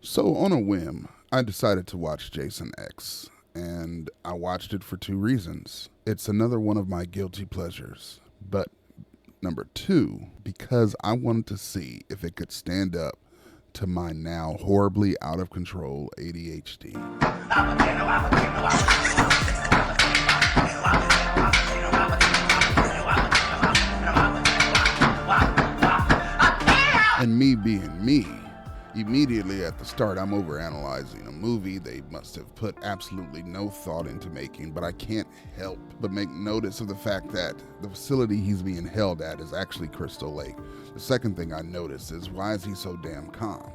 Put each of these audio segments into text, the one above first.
So, on a whim, I decided to watch Jason X, and I watched it for two reasons. It's another one of my guilty pleasures, but number two, because I wanted to see if it could stand up to my now horribly out of control ADHD. And me being me, immediately at the start, I'm overanalyzing a movie they must have put absolutely no thought into making, but I can't help but make notice of the fact that the facility he's being held at is actually Crystal Lake. The second thing I notice is, why is he so damn calm?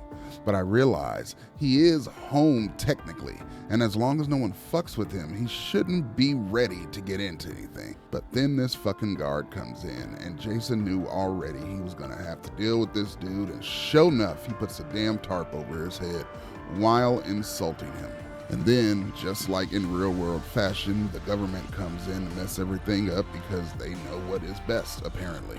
But I realize he is home technically, and as long as no one fucks with him, he shouldn't be ready to get into anything. But then this fucking guard comes in, and Jason knew already he was gonna have to deal with this dude, and sure enough, he puts a damn tarp over his head while insulting him. And then, just like in real world fashion, the government comes in to mess everything up because they know what is best, apparently.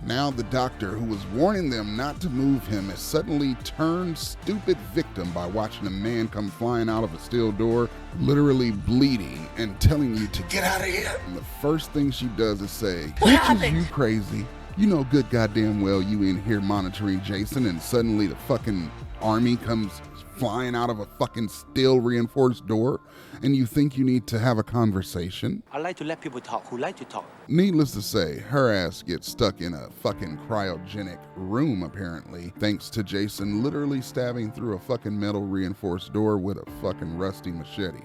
Now the doctor who was warning them not to move him has suddenly turned stupid victim by watching a man come flying out of a steel door, literally bleeding, and telling you to get out of here. And the first thing she does is say, "Bitch, is you crazy? You know good goddamn well you in here monitoring Jason, and suddenly the fucking army comes flying out of a fucking steel reinforced door, and you think you need to have a conversation?" I like to let people talk who like to talk. Needless to say, her ass gets stuck in a fucking cryogenic room, apparently, thanks to Jason literally stabbing through a fucking metal reinforced door with a fucking rusty machete.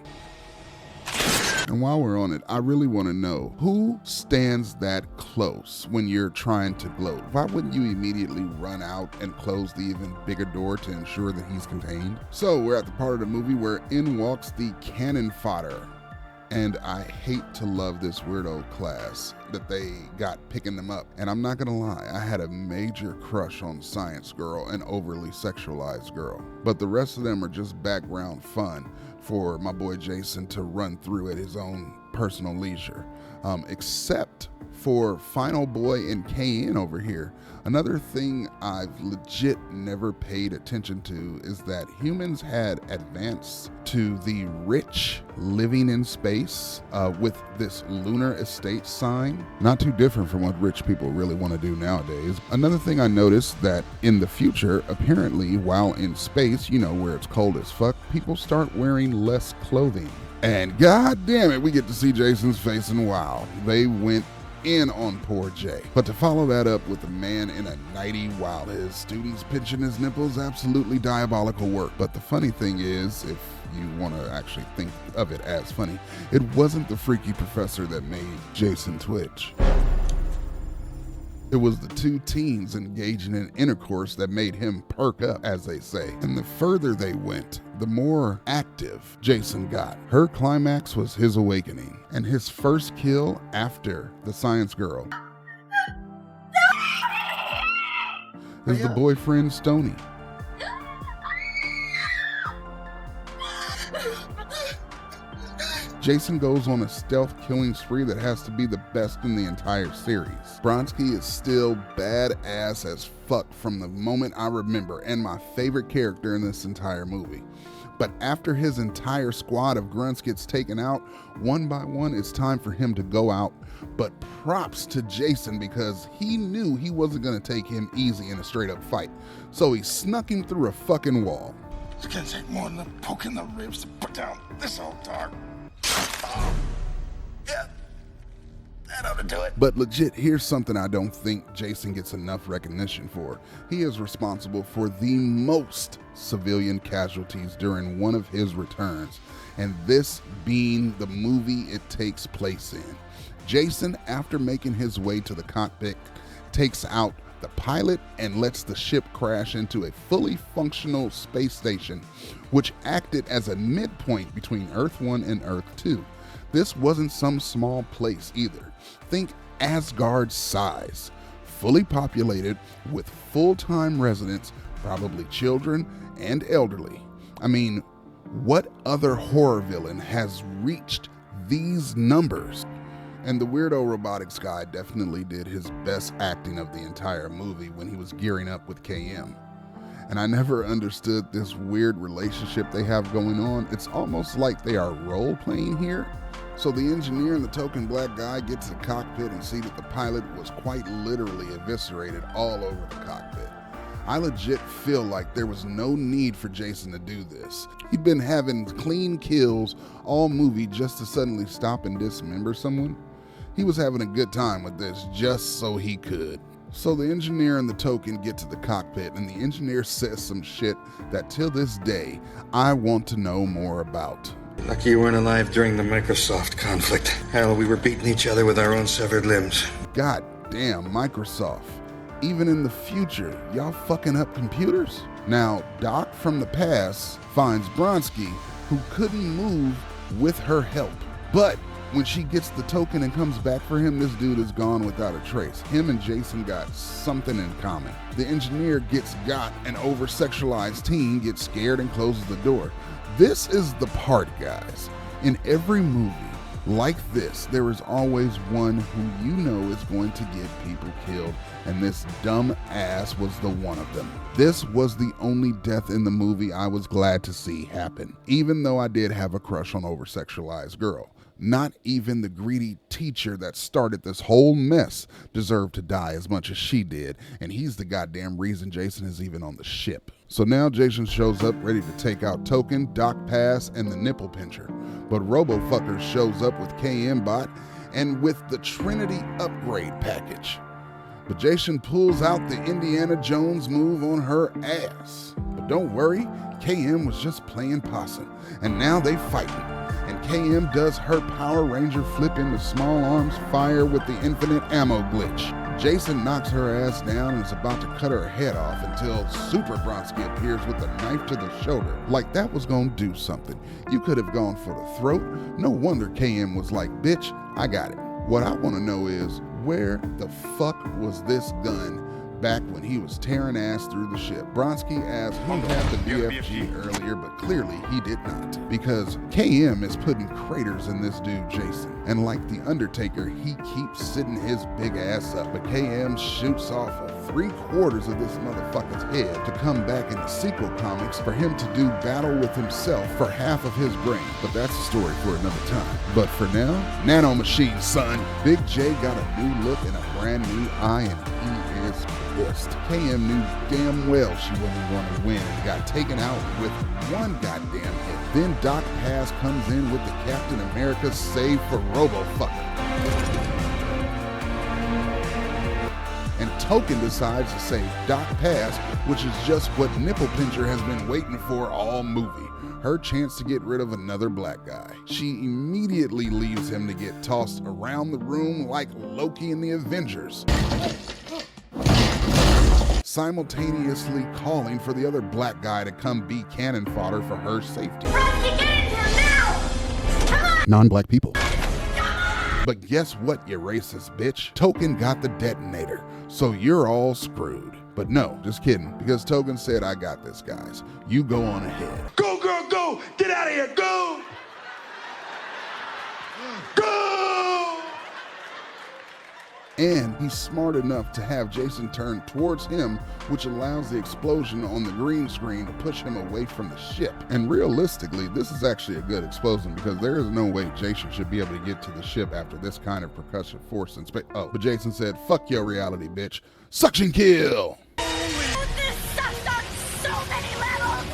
And while we're on it, I really want to know, who stands that close when you're trying to gloat? Why wouldn't you immediately run out and close the even bigger door to ensure that he's contained? So we're at the part of the movie where in walks the cannon fodder. And I hate to love this weirdo class that they got picking them up. And I'm not gonna lie, I had a major crush on Science Girl, an overly sexualized girl. But the rest of them are just background fun for my boy Jason to run through at his own personal leisure. Except for Final Boy and KN over here. Another thing I've legit never paid attention to is that humans had advanced to the rich living in space with this lunar estate sign. Not too different from what rich people really want to do nowadays. Another thing I noticed that in the future, apparently while in space, you know, where it's cold as fuck, people start wearing less clothing. And god damn it, we get to see Jason's face, and wow, they went in on poor Jay. But to follow that up with a man in a nightie while his students pinching his nipples, absolutely diabolical work. But the funny thing is, if you want to actually think of it as funny, it wasn't the freaky professor that made Jason twitch. It was the two teens engaging in intercourse that made him perk up, as they say. And the further they went, the more active Jason got. Her climax was his awakening, and his first kill after the Science Girl is the boyfriend Stony. Jason goes on a stealth killing spree that has to be the best in the entire series. Bronski is still badass as fuck from the moment I remember, and my favorite character in this entire movie. But after his entire squad of grunts gets taken out, one by one, it's time for him to go out. But props to Jason, because he knew he wasn't gonna take him easy in a straight up fight. So he snuck him through a fucking wall. It's gonna take more than a poke in the ribs to put down this old dog. Yeah, that ought to do it. But legit, here's something I don't think Jason gets enough recognition for. He is responsible for the most civilian casualties during one of his returns, and this being the movie it takes place in. Jason, after making his way to the cockpit, takes out the pilot and lets the ship crash into a fully functional space station, which acted as a midpoint between Earth 1 and Earth 2. This wasn't some small place either. Think Asgard size, fully populated with full-time residents, probably children and elderly. I mean, what other horror villain has reached these numbers? And the weirdo robotics guy definitely did his best acting of the entire movie when he was gearing up with KM. And I never understood this weird relationship they have going on. It's almost like they are role-playing here. So the engineer and the token black guy get to the cockpit and see that the pilot was quite literally eviscerated all over the cockpit. I legit feel like there was no need for Jason to do this. He'd been having clean kills all movie just to suddenly stop and dismember someone. He was having a good time with this just so he could. So the engineer and the token get to the cockpit, and the engineer says some shit that till this day I want to know more about. Lucky you weren't alive during the Microsoft conflict. Hell, we were beating each other with our own severed limbs. God damn, Microsoft. Even in the future, y'all fucking up computers? Now, Doc from the past finds Bronski, who couldn't move with her help. But when she gets the token and comes back for him, this dude is gone without a trace. Him and Jason got something in common. The engineer gets got, and over-sexualized teen gets scared and closes the door. This is the part, guys. In every movie like this, there is always one who you know is going to get people killed, and this dumb ass was the one of them. This was the only death in the movie I was glad to see happen, even though I did have a crush on over-sexualized girl. Not even the greedy teacher that started this whole mess deserved to die as much as she did, and he's the goddamn reason Jason is even on the ship. So now Jason shows up ready to take out Token, Doc Pass, and the Nipple Pincher. But RoboFucker shows up with S3XBot and with the Trinity upgrade package. But Jason pulls out the Indiana Jones move on her ass. But don't worry, KM was just playing possum, and now they fighting. And KM does her Power Ranger flip into small arms fire with the infinite ammo glitch. Jason knocks her ass down and is about to cut her head off until Super Bronski appears with a knife to the shoulder. Like that was gonna do something. You could have gone for the throat. No wonder KM was like, bitch, I got it. What I wanna know is, where the fuck was this gun back when he was tearing ass through the ship? Bronski asked who had the BFG earlier, but clearly he did not, because KM is putting craters in this dude Jason, and like the Undertaker, he keeps sitting his big ass up, but KM shoots off of 3/4 of this motherfucker's head to come back in the sequel comics for him to do battle with himself for half of his brain, but that's a story for another time. But for now, nano machine, son. Big J got a new look and a brand new eye, and he is pissed. KM knew damn well she wasn't going to win and got taken out with one goddamn hit. Then Doc Pass comes in with the Captain America save for RoboFucker. And Token decides to save Doc Pass, which is just what Nipple Pincher has been waiting for all movie. Her chance to get rid of another black guy. She immediately leaves him to get tossed around the room like Loki in the Avengers, simultaneously calling for the other black guy to come be cannon fodder for her safety. Bronski, get in here now! Come on! Non-black people. But guess what, you racist bitch? Token got the detonator, so you're all screwed. But no, just kidding, because Token said, I got this, guys. You go on ahead. Go, girl, go! Get out of here, go! Go! And he's smart enough to have Jason turn towards him, which allows the explosion on the green screen to push him away from the ship. And realistically, this is actually a good explosion because there is no way Jason should be able to get to the ship after this kind of percussive force in space. Oh, but Jason said, fuck your reality, bitch. Suction kill! This sucks on so many levels!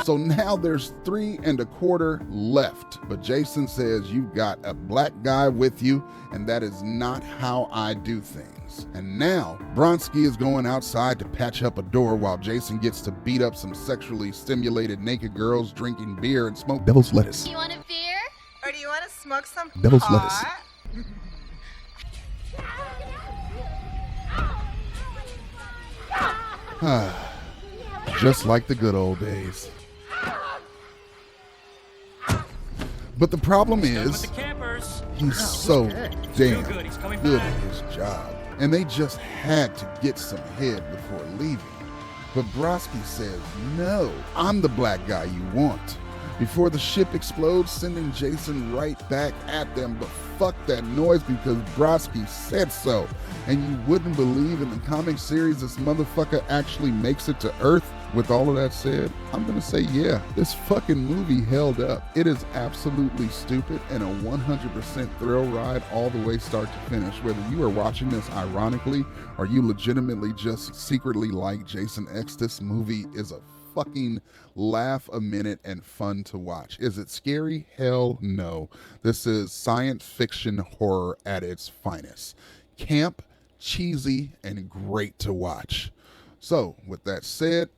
So now there's 3 1/4 left, but Jason says you've got a black guy with you, and that is not how I do things. And now Bronski is going outside to patch up a door while Jason gets to beat up some sexually stimulated naked girls drinking beer and smoke devil's lettuce. Do you want a beer? Or do you want to smoke some Devil's pot? lettuce. Just like the good old days. But the problem is, he's so damn good at his job. And they just had to get some head before leaving. But Bronski says, no, I'm the black guy you want. before the ship explodes, sending Jason right back at them. But fuck that noise because Brodsky said so. And you wouldn't believe in the comic series this motherfucker actually makes it to Earth. With all of that said, I'm gonna say yeah, this fucking movie held up. It is absolutely stupid and a 100% thrill ride all the way start to finish. Whether you are watching this ironically or you legitimately just secretly like Jason X, this movie is a fucking laugh a minute and fun to watch. Is it scary? Hell no. This is science fiction horror at its finest. Camp, cheesy, and great to watch. So, with that said,